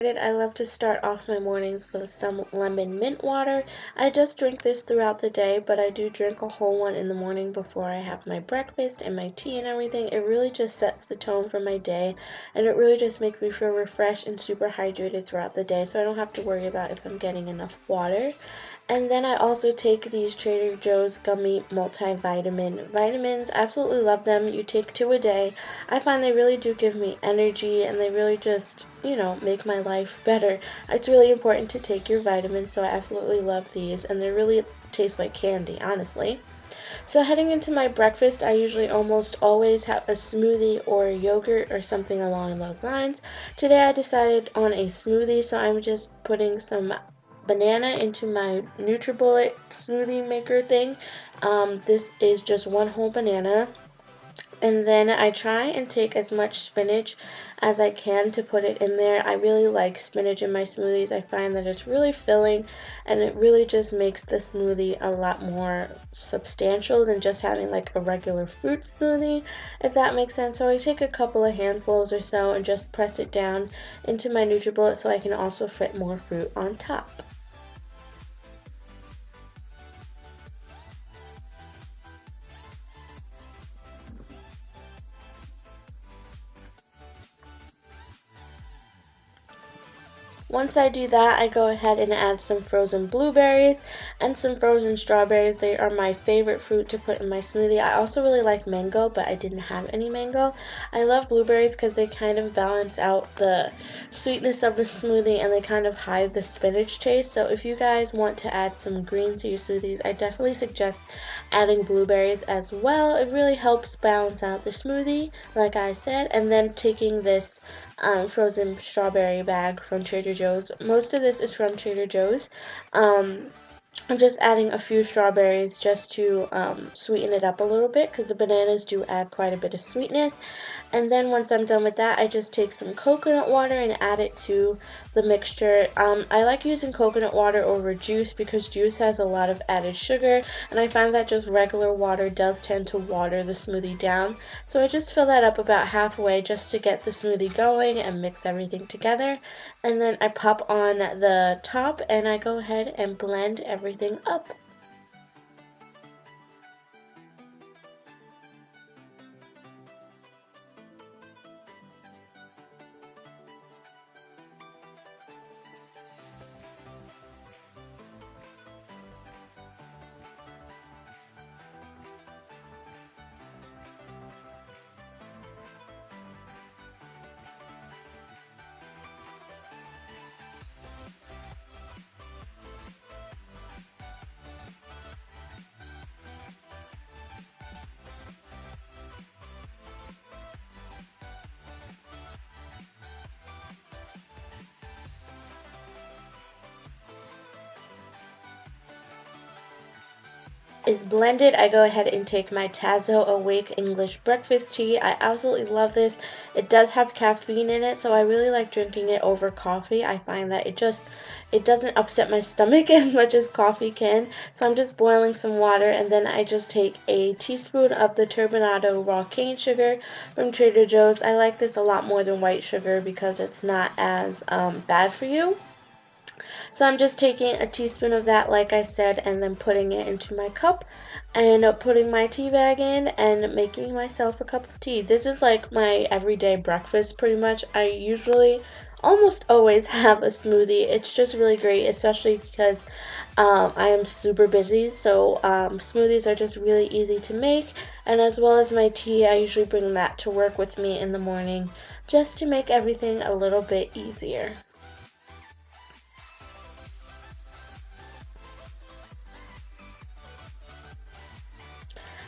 I love to start off my mornings with some lemon mint water. I just drink this throughout the day, but I do drink a whole one in the morning before I have my breakfast and my tea and everything. It really just sets the tone for my day, and it really just makes me feel refreshed and super hydrated throughout the day, so I don't have to worry about if I'm getting enough water. And then I also take these Trader Joe's gummy multivitamin vitamins. I absolutely love them. You take 2 a day. I find they really do give me energy, and they really just, make my life better. It's really important to take your vitamins, so I absolutely love these, and they really taste like candy, honestly. So heading into my breakfast, I usually almost always have a smoothie or yogurt or something along those lines. Today I decided on a smoothie, so I'm just putting some banana into my NutriBullet smoothie maker thing. This is just one whole banana. And then I try and take as much spinach as I can to put it in there. I really like spinach in my smoothies. I find that it's really filling, and it really just makes the smoothie a lot more substantial than just having like a regular fruit smoothie, if that makes sense. So I take a couple of handfuls or so and just press it down into my NutriBullet so I can also fit more fruit on top. Once I do that, I go ahead and add some frozen blueberries and some frozen strawberries. They are my favorite fruit to put in my smoothie. I also really like mango, but I didn't have any mango. I love blueberries because they kind of balance out the sweetness of the smoothie, and they kind of hide the spinach taste. So if you guys want to add some green to your smoothies, I definitely suggest adding blueberries as well. It really helps balance out the smoothie, like I said. And then taking this frozen strawberry bag from Trader Joe's. Most of this is from Trader Joe's. I'm just adding a few strawberries just to sweeten it up a little bit, because the bananas do add quite a bit of sweetness. And then once I'm done with that, I just take some coconut water and add it to the mixture. I like using coconut water over juice because juice has a lot of added sugar, and I find that just regular water does tend to water the smoothie down. So I just fill that up about halfway just to get the smoothie going and mix everything together. And then I pop on the top and I go ahead and blend everything up. Is blended, I go ahead and take my Tazo Awake English Breakfast Tea. I absolutely love this. It does have caffeine in it, so I really like drinking it over coffee. I find that it doesn't upset my stomach as much as coffee can. So I'm just boiling some water, and then I just take a teaspoon of the turbinado raw cane sugar from Trader Joe's. I like this a lot more than white sugar because it's not as bad for you. So I'm just taking a teaspoon of that, like I said, and then putting it into my cup and putting my tea bag in and making myself a cup of tea. This is like my everyday breakfast pretty much. I usually almost always have a smoothie. It's just really great, especially because I am super busy, so smoothies are just really easy to make. And as well as my tea, I usually bring that to work with me in the morning just to make everything a little bit easier.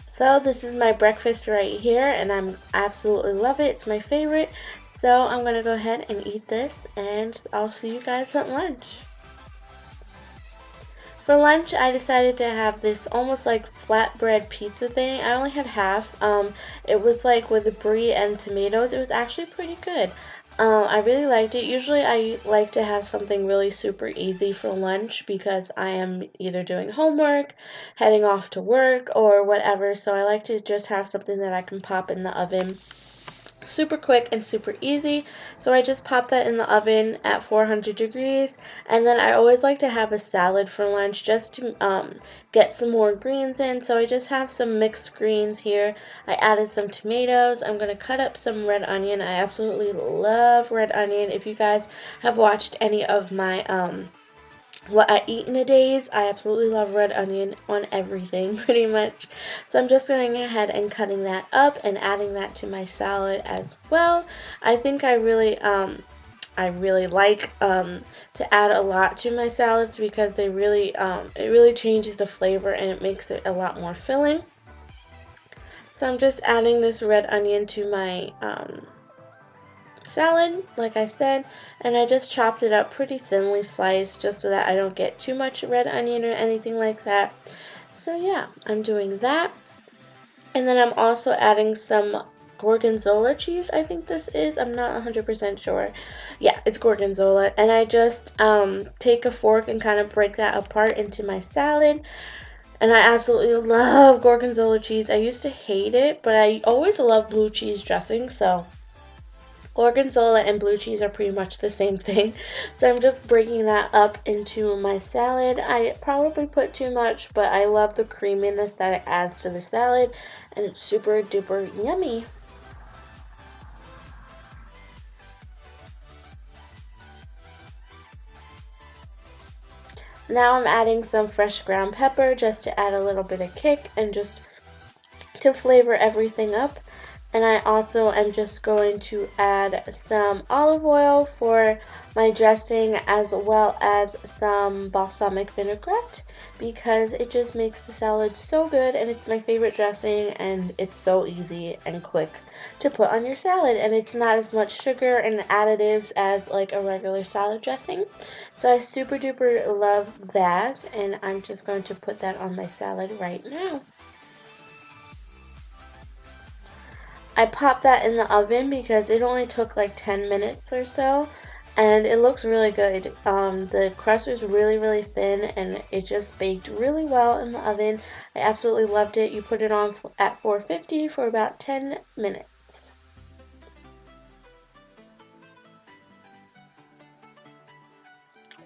So this is my breakfast right here, and I'm absolutely love it. It's my favorite. So I'm gonna go ahead and eat this, and I'll see you guys at lunch. For lunch, I decided to have this almost like flatbread pizza thing. I only had half. It was like with brie and tomatoes. It was actually pretty good. I really liked it. Usually I like to have something really super easy for lunch because I am either doing homework, heading off to work, or whatever. So I like to just have something that I can pop in the oven super quick and super easy. So I just pop that in the oven at 400 degrees, and then I always like to have a salad for lunch just to get some more greens in. So I just have some mixed greens here. I added some tomatoes. I'm going to cut up some red onion. I absolutely love red onion. If you guys have watched any of my what I eat in a days, I absolutely love red onion on everything pretty much. So I'm just going ahead and cutting that up and adding that to my salad as well. I think I really like to add a lot to my salads because they really it really changes the flavor and it makes it a lot more filling. So I'm just adding this red onion to my salad, like I said, and I just chopped it up pretty thinly sliced just so that I don't get too much red onion or anything like that. So yeah, I'm doing that. And then I'm also adding some gorgonzola cheese, I think this is. I'm not 100% sure. Yeah, it's gorgonzola. And I just take a fork and kind of break that apart into my salad. And I absolutely love gorgonzola cheese. I used to hate it, but I always love blue cheese dressing, so gorgonzola and blue cheese are pretty much the same thing. So I'm just breaking that up into my salad. I probably put too much, but I love the creaminess that it adds to the salad, and it's super duper yummy. Now I'm adding some fresh ground pepper just to add a little bit of kick and just to flavor everything up. And I also am just going to add some olive oil for my dressing, as well as some balsamic vinaigrette, because it just makes the salad so good, and it's my favorite dressing, and it's so easy and quick to put on your salad, and it's not as much sugar and additives as like a regular salad dressing. So I super duper love that, and I'm just going to put that on my salad right now. I popped that in the oven because it only took like 10 minutes or so, and it looks really good. The crust is really thin, and it just baked really well in the oven. I absolutely loved it. You put it on at 450 for about 10 minutes.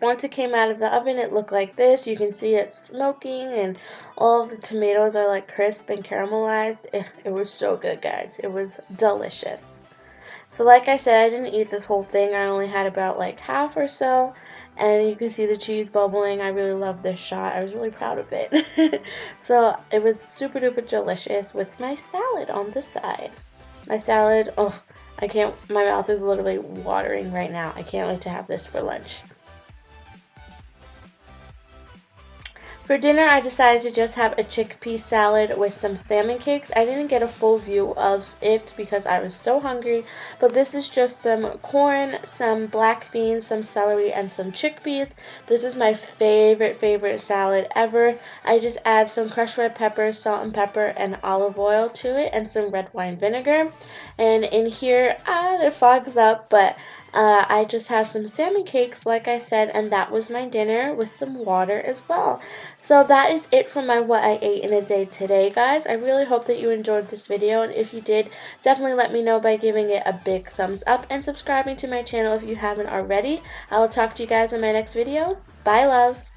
Once it came out of the oven, it looked like this. You can see it smoking, and all of the tomatoes are like crisp and caramelized. It was so good, guys. It was delicious. So like I said, I didn't eat this whole thing. I only had about like half or so, and you can see the cheese bubbling. I really love this shot. I was really proud of it. So it was super duper delicious with my salad on the side. My salad, oh, my mouth is literally watering right now. I can't wait to have this for lunch. For dinner, I decided to just have a chickpea salad with some salmon cakes. I didn't get a full view of it because I was so hungry, but this is just some corn, some black beans, some celery, and some chickpeas. This is my favorite salad ever. I just add some crushed red pepper, salt and pepper, and olive oil to it, and some red wine vinegar. And in here, it fogs up, but I just have some salmon cakes, like I said, and that was my dinner with some water as well. So that is it for my what I ate in a day today, guys. I really hope that you enjoyed this video, and if you did, definitely let me know by giving it a big thumbs up and subscribing to my channel if you haven't already. I will talk to you guys in my next video. Bye, loves!